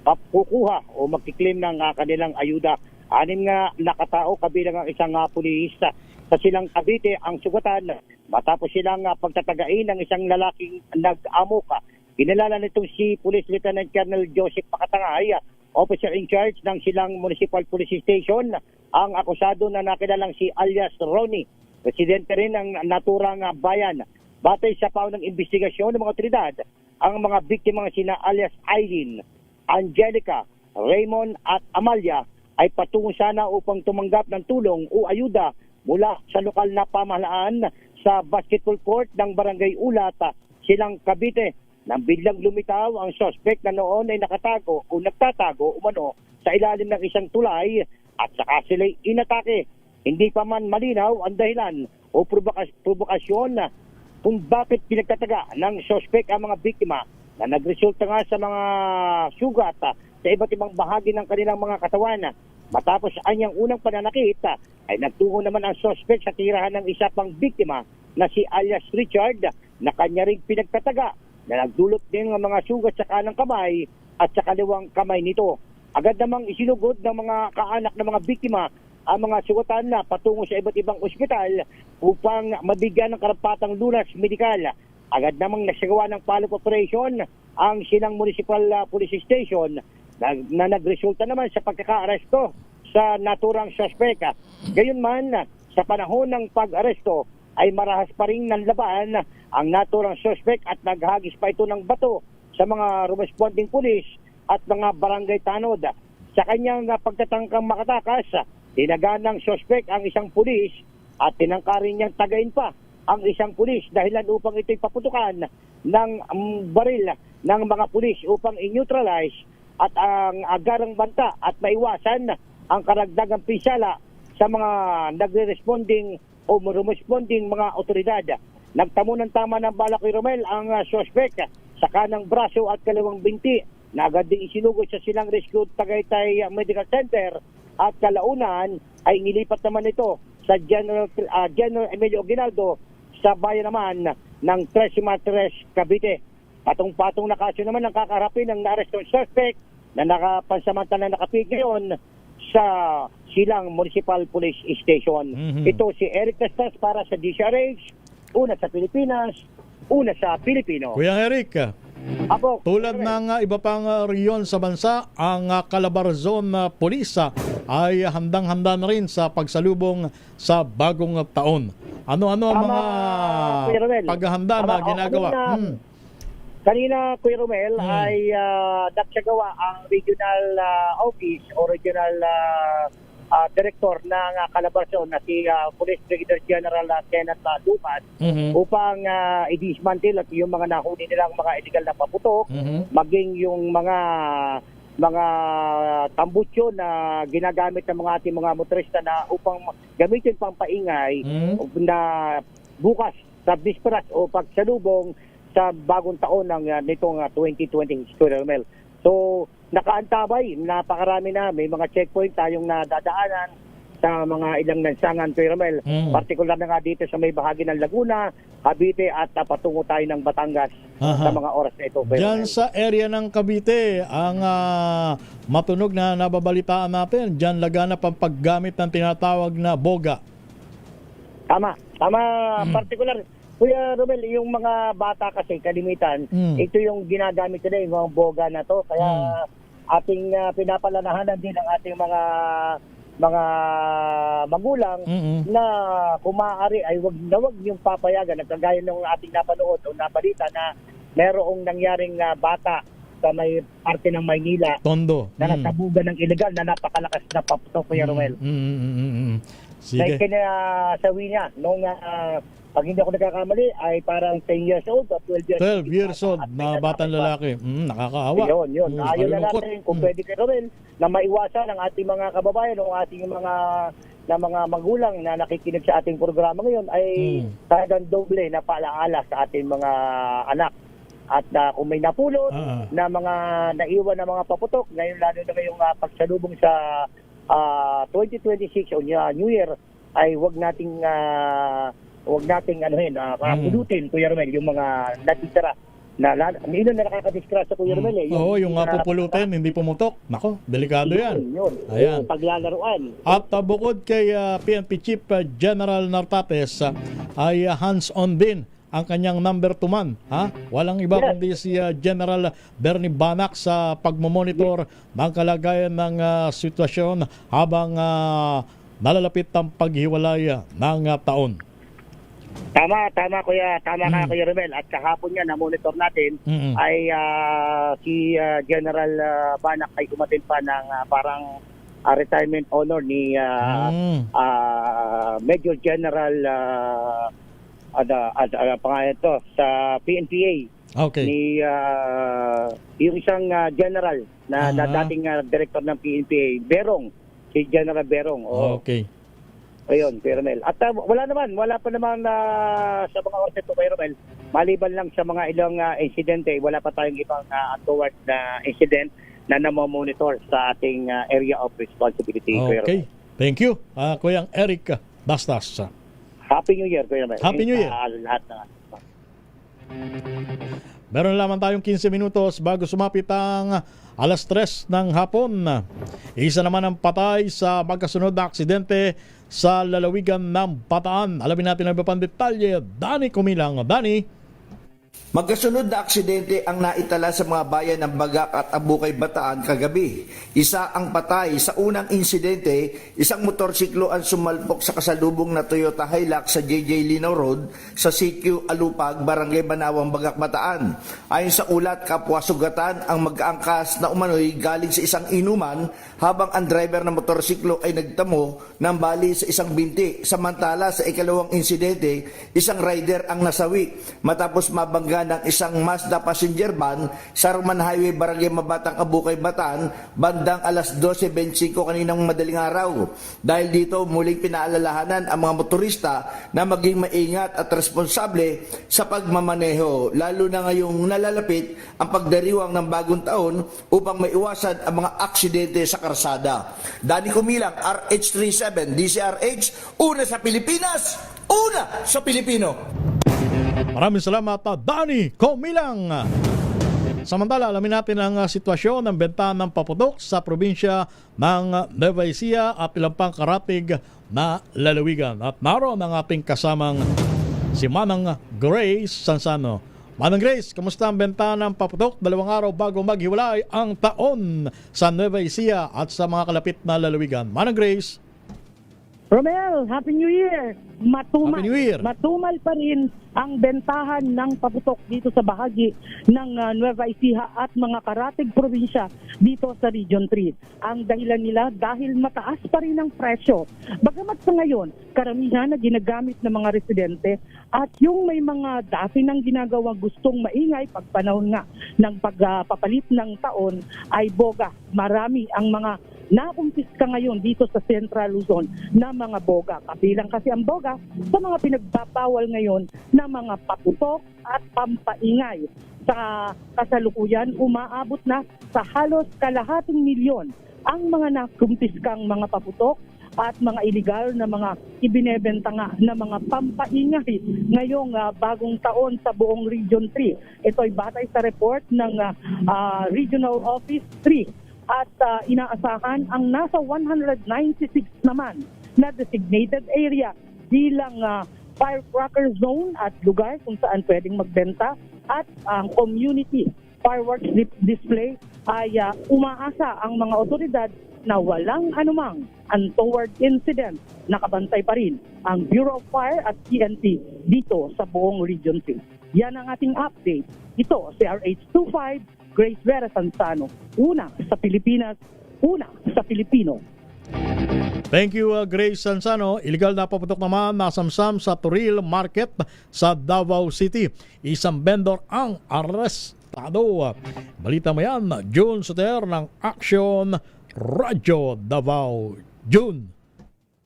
kukuha o magkiklaim ng kanilang ayuda. 6 nga nakatao kabilang ang isang pulis sa silang Cavite ang sugatan matapos silang pagtatagain ng isang lalaking nag-amok. Kinilala nitong si Police Lieutenant Colonel Joseph Pakatangay, officer in charge ng silang Municipal Police Station, ang akusado na nakilalang si alias Ronnie, residente rin ng naturang bayan. Batay sa paunang investigasyon ng mga otoridad, ang mga biktima sina alias Eileen, Angelica, Raymond at Amalia ay patungo sana upang tumanggap ng tulong o ayuda mula sa lokal na pamahalaan sa basketball court ng Barangay Ulat, silang Cavite. Nang biglang lumitaw ang suspect na noon ay nakatago o nagtatago umano sa ilalim ng isang tulay at saka sila'y inatake. Hindi pa man malinaw ang dahilan o provokasyon kung bakit pinagtataga ng suspect ang mga biktima na nagresulta nga sa mga sugat sa iba't ibang bahagi ng kanilang mga katawan. Matapos anyang unang pananakit ay nagtungo naman ang suspect sa tirahan ng isa pang biktima na si alias Richard na kanya ring pinagtataga na nagdulot din ng mga sugat sa kanang kamay at sa kaliwang kamay nito. Agad namang isinugod ng mga kaanak ng mga biktima ang mga sugatan na patungo sa iba't ibang ospital upang mabigyan ng karapatang lunas medikal. Agad namang nasagawa ng follow-up operation ang silang Municipal Police Station na nagresulta naman sa pagkaka-aresto sa naturang suspect. Gayunman, sa panahon ng pag-aresto ay marahas pa rin ng laban ang naturang suspect at naghagis pa ito ng bato sa mga responding pulis at mga barangay tanod. Sa kanyang pagtatangkang makatakas, tinaga ng suspect ang isang pulis at tinangkarin niyang tagain pa ang isang pulis dahilan upang ito'y paputukan ng baril ng mga pulis upang i-neutralize at ang agarang banta at maiwasan ang karagdagang pinsala sa mga nagre-responding o rumesponding mga otoridad. Nagtamo ng tama ng bala kay Romel ang suspect sa kanang braso at kaliwang binti na agad din isinugod sa silang rescue Tagaytay Medical Center at kalaunan ay nilipat naman ito sa General Emilio Aguinaldo sa bayan naman ng Tres Matres, Cavite. Patong-patong na kaso naman ang kakarapin ng na-arrestong suspect na nakapansamantala nakapig ngayon sa silang Municipal Police Station. Ito si Eric Testas para sa DCRH, una sa Pilipinas, una sa Pilipino. Kuya Eric, Apo, tulad ng iba pang riyon sa bansa, ang Calabarzon Police ay handang-handa na rin sa pagsalubong sa bagong taon. Ano-ano ang mga paghahanda na ginagawa? Kanina, Kuya Romel, ay nagsagawa ang regional office o regional director ng Calabarzon na si Police Brigadier General Kenneth Lucas upang i-dismantle at yung mga nahuli nilang mga illegal na paputok, maging yung mga tambutso na ginagamit ng mga ating mga motorista na upang gamitin pang paingay na bukas sa bisperas o pagsalubong sa bagong taon ng nitong 2020, Kuya Romel. So, nakaantabay, napakarami na, may mga checkpoint tayong nadadaanan sa mga ilang lansangan, Kuya Romel. Partikular na nga dito sa may bahagi ng Laguna, Cavite at patungo tayo ng Batangas sa mga oras na ito, Kuya Diyan Romel. sa area ng Cavite, ang matunog na nababalitaan natin, diyan laganap ang paggamit ng tinatawag na boga. Tama, partikular. Kuya Romel, yung mga bata kasi kalimitan, ito yung ginagamit nila, yung mga boga na to. Kaya ating pinapalanahanan din ang ating mga magulang na kung maaari ay wag yung papayagan. Nagkagaya ng ating napanood o nabalita na merong nangyaring bata sa may parte ng Maynila. Tondo. Na nasabugan ng illegal na napakalakas na paputok, Kuya Romel. Sige. Kinasawi niya nung pag hindi ako nagkakamali ay parang 10 years old o 12 years old na batang lalaki. Nakakaawa. Yun. Ayaw na natin kung pwede kayo rin na maiwasan ang ating mga kababayan o ating mga na mga magulang na nakikinig sa ating programa ngayon ay talagang doble na paalaala sa ating mga anak. At kung may napulot na mga naiwan na mga paputok, ngayon lalo na ngayong pagsalubong sa 2026 o New Year, ay wag nating pulutin, Kuya Romel, yung mga natitira na yun na nakakadisgrasya, Kuya Romel. Yung pupulutin, hindi pumutok. Nako, delikado yan. Ayan. Paglalaruan. At bukod kay PNP Chief General Nartates, ay hands-on din ang kanyang number 2 man. Walang iba kundi si General Bernie Banac sa pagmomonitor ng kalagayan ng sitwasyon habang nalalapit ang paghiwalay ng taon. Tama Kuya Romel. At kahapon nga na monitor natin ay si General Banac ay umatin pa ng parang retirement honor ni Major General pangalan to sa PNPA. Okay. Ni yung isang general na dating director ng PNPA, Berong, si General Berong. Okay. Ayun, Kuya Romel. At wala pa naman sa mga oras ito, Kuya Romel, maliban lang sa mga ilang insidente, wala pa tayong ibang untoward na incident na namomonitor sa ating area of responsibility, Kuya Romel. Okay. Thank you, Kuyang Eric Bastas. Happy New Year, Kuya Romel. Happy New Year. Lahat na. Meron lamang tayong 15 minutos bago sumapit ang alas 3 ng hapon. Isa naman ang patay sa magkasunod na aksidente sa lalawigan ng Bataan. Alamin natin ang iba pang detalye. Danny Kumilang. Danny. Magkasunod na aksidente ang naitala sa mga bayan ng Bagak at Abukay, Bataan kagabi. Isa ang patay sa unang insidente, isang motorsiklo ang sumalpok sa kasalubong na Toyota Hilux sa JJ Linaw Road sa CQ Alupag, Barangay Banawang, Bagak, Bataan. Ayon sa ulat, kapwa sugatan ang mag-aangkas na umano'y galing sa isang inuman habang ang driver ng motorsiklo ay nagtamo ng bali sa isang binti. Samantala sa ikalawang insidente, isang rider ang nasawi matapos mabangga ng isang Mazda passenger van sa Roman Highway, Barangay Mabatang, Abukay, Bataan, bandang alas 12:25 kaninang madaling araw. Dahil dito, muling pinaalalahanan ang mga motorista na maging maingat at responsable sa pagmamaneho, lalo na ngayong nalalapit ang pagdiriwang ng bagong taon upang maiwasan ang mga aksidente sa karsada. Danny Kumilang, RH37, DCRH, una sa Pilipinas, una sa Pilipino. Maraming salamat, Danny Kumilang. Samantala, alamin natin ang sitwasyon ng benta ng paputok sa probinsya ng Nueva Ecija at ilang pang karatig na lalawigan. At naroon ang ating kasamang si Manang Grace Sansano. Manang Grace, kamusta ang benta ng paputok 2 araw bago maghiwalay ang taon sa Nueva Ecija at sa mga kalapit na lalawigan? Manang Grace. Romel, Happy New Year! Matumal. Happy New Year. Matumal pa rin ang bentahan ng paputok dito sa bahagi ng Nueva Ecija at mga karatig probinsya dito sa Region 3. Ang dahilan nila dahil mataas pa rin ang presyo. Bagamat sa ngayon, karamihan na ginagamit ng mga residente at yung may mga dati nang ginagawa gustong maingay pagpanahon nga ng pagpapalit ng taon ay boga. Marami ang mga nakumpiska ngayon dito sa Central Luzon na mga boga. Kabilang kasi ang boga sa mga pinagbabawal ngayon na mga paputok at pampaingay. Sa kasalukuyan, umaabot na sa halos 250 milyon ang mga nakumpiskang mga paputok at mga illegal na mga ibinebenta nga na mga pampaingay ngayong bagong taon sa buong Region 3. Ito ay batay sa report ng Regional Office 3. At inaasahan ang nasa 196 naman na designated area bilang firecracker zone at lugar kung saan pwedeng magbenta at ang community fireworks display ay umaasa ang mga otoridad na walang anumang untoward incident. Nakabantay pa rin ang Bureau of Fire at PNP dito sa buong Region 3. Yan ang ating update. Ito si RH25 Grace Vera Sansano, una sa Pilipinas, una sa Pilipino. Thank you, Grace Sansano. Illegal na paputok naman nasamsam sa Turil Market sa Davao City. Isang vendor ang arestado. Balita mo yan, June Soter ng Action Radio Davao. June.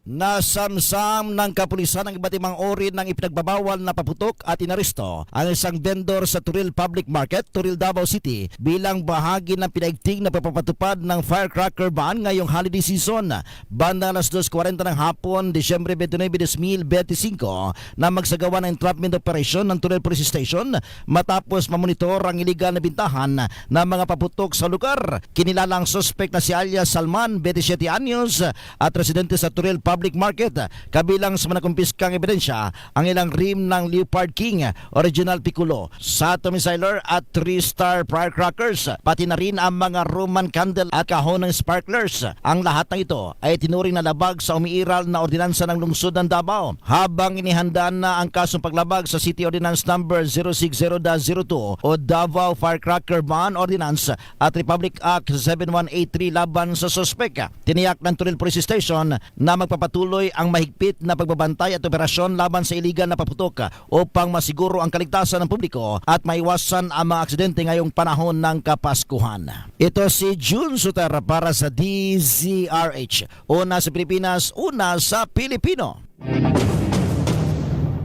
Nasamsam ng kapulisan ng iba't ibang uri ng ipinagbabawal na paputok at inaresto ang isang vendor sa Turil Public Market, Turil, Davao City bilang bahagi ng pinaigting na pagpapatupad ng firecracker ban ngayong holiday season. Banda alas 2:40 ng hapon, Disyembre 29, 2025 na magsagawa ng entrapment operation ng Turil Police Station matapos mamonitor ang iligal na bintahan ng mga paputok sa lugar. Kinilala ang suspect na si alias Salman, 27 anyos at residente sa Turil Public Market. Kabilang sa mga kumpiskang ebidensya ang ilang rim ng Leopard King, Original Piccolo, Sato Missiler at 3-star firecrackers, pati na rin ang mga Roman candle at kahon ng sparklers. Ang lahat ng ito ay tinuring na labag sa umiiral na ordinansa ng lungsod ng Davao. Habang inihandaan na ang kasong paglabag sa City Ordinance Number 060-02 o Davao Firecracker Ban Ordinance at Republic Act 7183 laban sa suspek. Tiniyak ng Turil Police Station na magpapatuloy ang mahigpit na pagbabantay at operasyon laban sa iligal na paputok upang masiguro ang kaligtasan ng publiko at maiwasan ang mga aksidente ngayong panahon ng Kapaskuhan. Ito si June Suter para sa DZRH. Una sa Pilipinas, una sa Pilipino.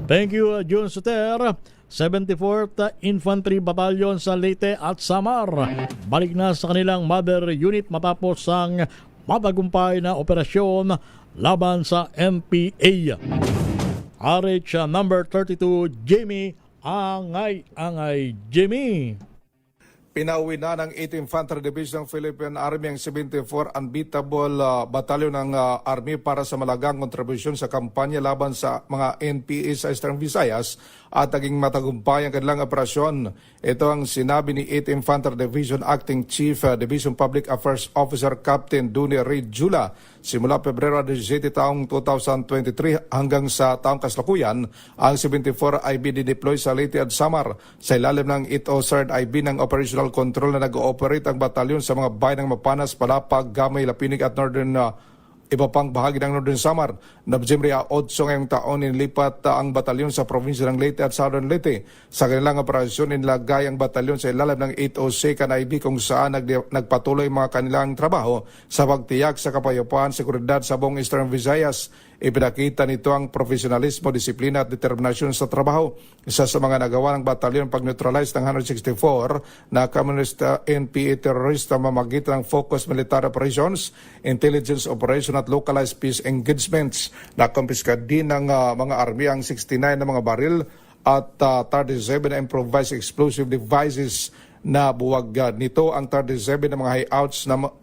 Thank you, June Suter. 74th Infantry Battalion sa Leyte at Samar balik na sa kanilang mother unit matapos ang matagumpay na operasyon laban sa MPA. RH number 32 Jimmy Angay Jimmy. Pinauwi na ng 8th Infantry Division ng Philippine Army ang 74 Unbeatable Battalion ng Army para sa malagang kontribusyon sa kampanya laban sa mga NPA sa Eastern Visayas at naging matagumpay ang kanilang operasyon. Ito ang sinabi ni 8th Infantry Division Acting Chief Division Public Affairs Officer Captain Duni Reid Jula. Simula Pebrero 17 taong 2023 hanggang sa taong kasalukuyan, ang 74 IB dideploy sa Leyte at Samar sa ilalim ng 803rd IB ng Operational Control na nag-ooperate ang batalyon sa mga bayan ng Mapanas, Palapag, Gamay, Lapinig at Northern iba pang bahagi ng Northern Samar. Nobyembre 8 ngayong taon nilipat ang batalyon sa probinsya ng Leyte at Southern Leyte. Sa kanilang operasyon, inilagay ang batalyon sa ilalim ng 802nd IB kung saan nagpatuloy mga kanilang trabaho sa pagtiyak sa kapayapaan, seguridad sa buong Eastern Visayas. Ipinakita nito ang profesionalismo, disiplina at determinasyon sa trabaho. Isa sa mga nagawa ng batalyon pag-neutralize ng 164 na communist NPA terrorista mamagitan ng focused military operations, intelligence operation at localized peace engagements. Nakumpiska din ng mga army ang 69 na mga baril at 37 na improvised explosive devices na buwag nito ang 37 na mga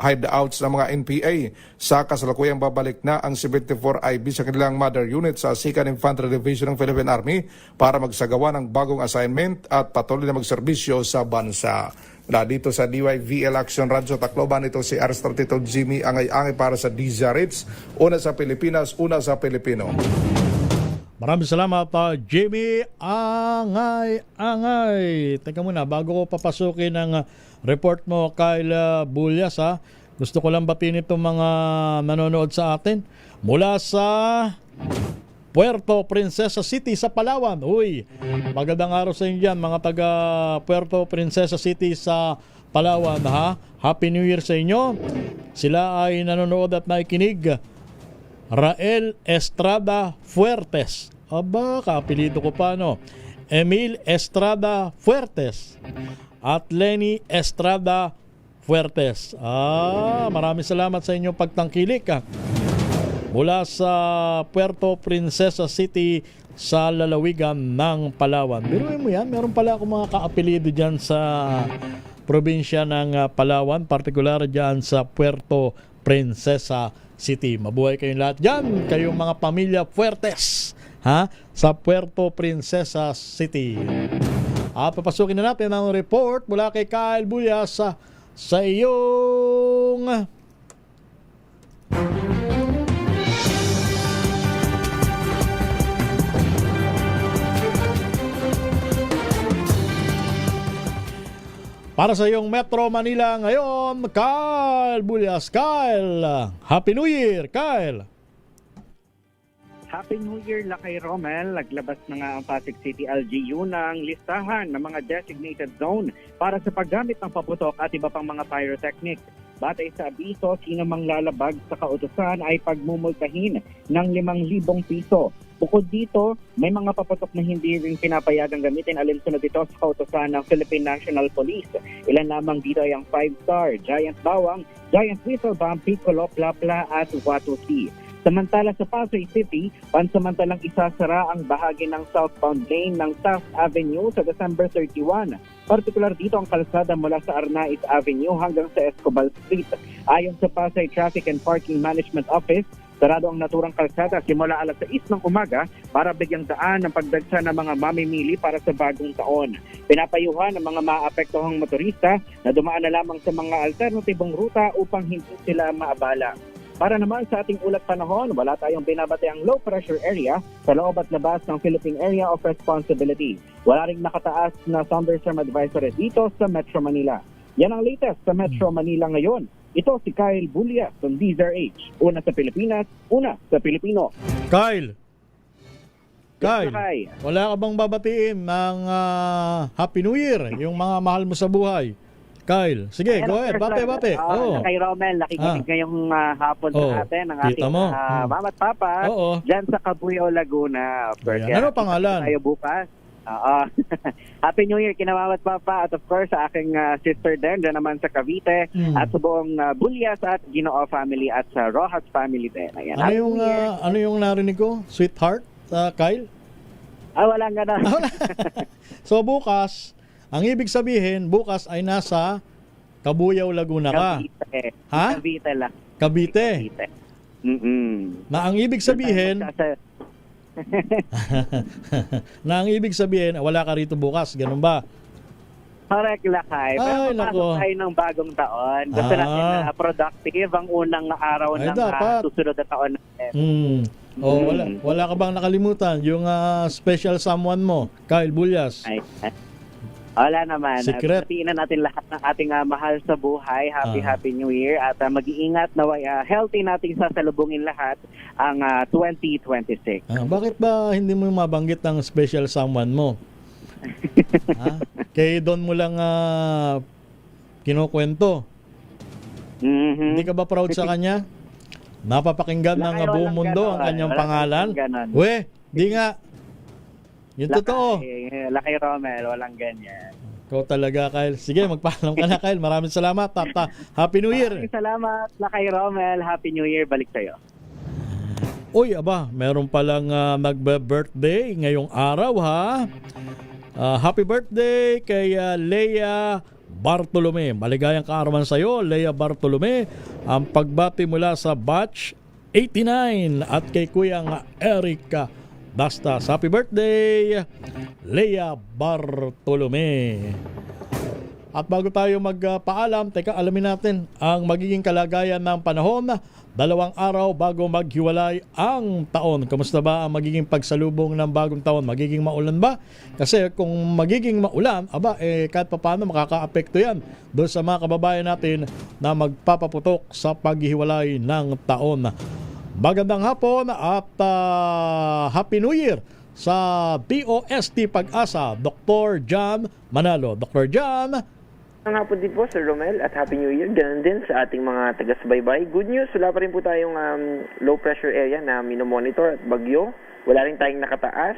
hideouts ng mga NPA. Sa kasalukuyang babalik na ang 74 IB sa kanilang mother unit sa 2nd Infantry Division ng Philippine Army para magsagawa ng bagong assignment at patuloy na magserbisyo sa bansa. Na dito sa DYVL Action Radyo Tacloban, ito si R32 Jimmy Angay para sa DZRH. Una sa Pilipinas, una sa Pilipino. Maraming salamat, Jimmy Angay. Teka muna, bago ko papasukin ang report mo, Kyle Bulyas, gusto ko lang batiin itong mga nanonood sa atin mula sa Puerto Princesa City sa Palawan. Uy, magandang araw sa inyo dyan, mga taga Puerto Princesa City sa Palawan. Happy New Year sa inyo. Sila ay nanonood at nakikinig. Rael Estrada Fuertes. Aba, kaapelido ko pa, no? Emil Estrada Fuertes. At Lenny Estrada Fuertes. Maraming salamat sa inyong pagtangkilik. Mula sa Puerto Princesa City sa lalawigan ng Palawan. Biruin mo yan, meron pala akong mga kaapelido dyan sa probinsya ng Palawan, partikular dyan sa Puerto Princesa City. Mabuhay kayong lahat dyan, kayong mga pamilya Fuertes, sa Puerto Princesa City. Papasukin na natin ang report mula kay Kyle Bulyas sa iyong para sa iyong Metro Manila ngayon, Kyle Bulyas. Kyle, Happy New Year, Kyle. Happy New Year, Lakay Romel. Naglabas na nga ang Pasig City LGU ng listahan ng mga designated zone para sa paggamit ng paputok at iba pang mga pyrotechnics. Batay sa abiso, sino mang lalabag sa kautusan ay pagmumultahin ng 5,000 piso. Bukod dito, may mga paputok na hindi rin pinapayagang gamitin alinsunod dito sa kautusan ng Philippine National Police. Ilan lamang dito ay ang 5-star, Giant Bawang, Giant Whistle Bomb, Piccolo, Plapla at Watusi. Samantala sa Pasay City, pansamantalang isasara ang bahagi ng southbound lane ng Taft Avenue sa December 31. Partikular dito ang kalsada mula sa Arnaiz Avenue hanggang sa Escobal Street. Ayon sa Pasay Traffic and Parking Management Office, sarado ang naturang kalsada simula alas 6 ng umaga para bigyang daan ng pagdagsa ng mga mamimili para sa bagong taon. Pinapayuhan ng mga maapektuhang motorista na dumaan na lamang sa mga alternatibong ruta upang hindi sila maabala. Para naman sa ating ulat panahon, wala tayong binabateang low pressure area sa loob at labas ng Philippine Area of Responsibility. Wala ring nakataas na thunderstorm advisory dito sa Metro Manila. Yan ang latest sa Metro Manila ngayon. Ito si Kyle Bulia ng DZRH. Una sa Pilipinas, una sa Pilipino. Kyle, Hi. wala ka bang babatiin ng Happy New Year, yung mga mahal mo sa buhay? Kyle, sige, go ahead, bate. Kay Romel, nakikinig ngayong hapon sa atin ng ating mama at papa dyan sa Cabuyao, Laguna. Ano pangalan? Tayo bukas. Happy New Year kina mama at papa at of course sa aking sister din dyan naman sa Cavite at sa buong Bulyas at Ginoo family at sa Rojas family din. Ayan. Ano yung narinig ko? Sweetheart, Kyle? Walang gano'n. So bukas, ang ibig sabihin, bukas ay nasa Cabuyao, Laguna ka. Cavite. Ha? Cavite lang. Cavite. Na ang ibig sabihin, wala ka rito bukas, ganun ba? Correct, Lakay. Pero papasok tayo ng bagong taon. Gusto natin na productive ang unang araw ng susunod na taon natin. Wala ka bang nakalimutan yung special someone mo, Kyle Bulyas? Wala naman. Secret. Batiin na natin lahat ng ating mahal sa buhay. Happy New Year. At mag-iingat na healthy nating sasalubungin lahat ang 2026. Bakit ba hindi mo mabanggit ang special someone mo? Kay Don mo lang kinukwento. Hindi ka ba proud sa kanya? Napapakinggan ng buong mundo ang kanyang pangalan? Di nga. Yung totoo. Laki Romel, walang ganyan. Ikaw talaga, Kyle. Sige, magpaalam ka na, Kyle. Maraming salamat. Happy New Year. Maraming salamat, Laki Romel. Happy New Year. Balik sa'yo. Uy, meron palang nagbe-birthday ngayong araw, ha? Happy birthday kay Leia Bartolome. Maligayang kaarawan sa'yo, Leia Bartolome. Ang pagbati mula sa batch 89 at kay Kuyang Eric Dastas. Happy birthday, Leia Bartolome. At bago tayo magpaalam, alamin natin ang magiging kalagayan ng panahon 2 araw bago maghiwalay ang taon. Kamusta ba ang magiging pagsalubong ng bagong taon? Magiging maulan ba? Kasi kung magiging maulan, kahit paano makaka-apekto yan doon sa mga kababayan natin na magpapaputok sa paghiwalay ng taon. Magandang hapon at Happy New Year sa DOST Pag-asa, Dr. John Manalo. Dr. John. Ang hapon din po, Sir Romel, at Happy New Year. Ganun din sa ating mga taga-subaybay. Good news, wala pa rin po tayong low pressure area na minomonitor at bagyo. Wala rin tayong nakataas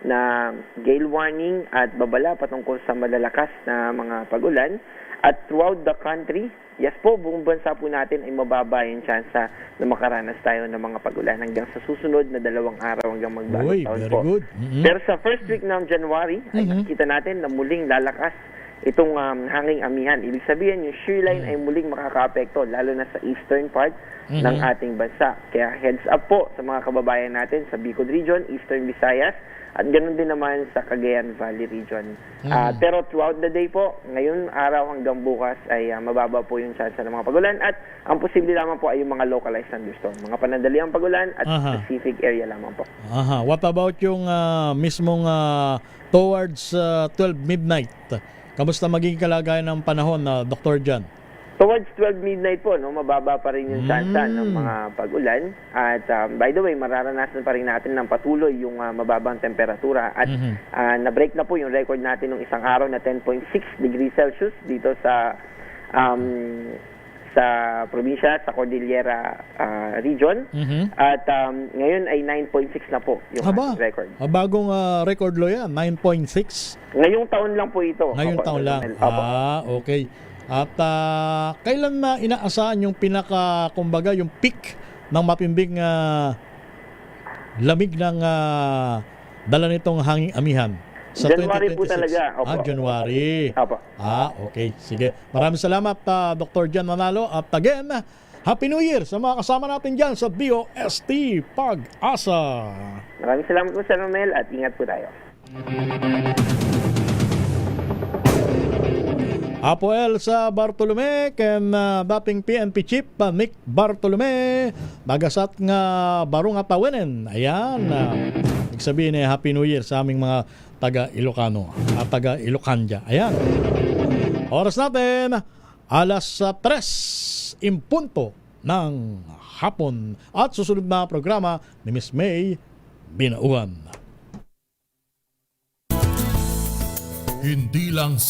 na gale warning at babala patungkol sa malalakas na mga pag-ulan. At throughout the country, yes po, buong bansa po natin ay mababa yung tsansa na makaranas tayo ng mga pag-ulan hanggang sa susunod na 2 araw hanggang magbagong taon po. Good. Pero sa first week ng January, ay nakikita natin na muling lalakas itong hanging amihan. Ibig sabihin, yung shear line ay muling makaka-apekto, lalo na sa eastern part ng ating bansa. Kaya heads up po sa mga kababayan natin sa Bicol Region, Eastern Visayas, at ganoon din naman sa Cagayan Valley Region. Pero throughout the day po, ngayon araw hanggang bukas ay mababa po yung chance ng mga pagulan at ang posible lamang po ay yung mga localized thunderstorm. Mga panandaliang pagulan at specific area lamang po. What about yung mismong towards 12 midnight? Kamusta magiging kalagayan ng panahon na Dr. John? Towards 12 midnight po, mababa pa rin yung tsansa ng mga pag-ulan. At by the way, mararanasan pa rin natin ng patuloy yung mababang temperatura. At na-break na po yung record natin ng isang araw na 10.6 degrees Celsius dito sa sa probinsya, sa Cordillera region. At ngayon ay 9.6 na po yung ating record. Bagong record low yan, 9.6. Ngayong taon lang po ito. Ngayong taon lang. Okay. At kailan na inaasahan yung kumbaga, yung peak ng mapimbing lamig ng dala nitong hanging amihan? Sa January 2026 po talaga. January. Okay. Sige. Maraming salamat, Dr. Jan Manalo. At again, Happy New Year sa mga kasama natin dyan sa DOST Pag-asa. Maraming salamat po, Sir Romel, at ingat po tayo. Apoel sa Bartolome, ken dating PNP Chief Nick Bartolome, nagasat nga barong atawenen. Ayan. Ibig sabihin Happy New Year sa aming mga taga Ilocano at taga Ilocanja. Ayan. Oras natin, alas 3 impunto ng hapon. At susunod na programa ni Miss May Binauan. Hindi lang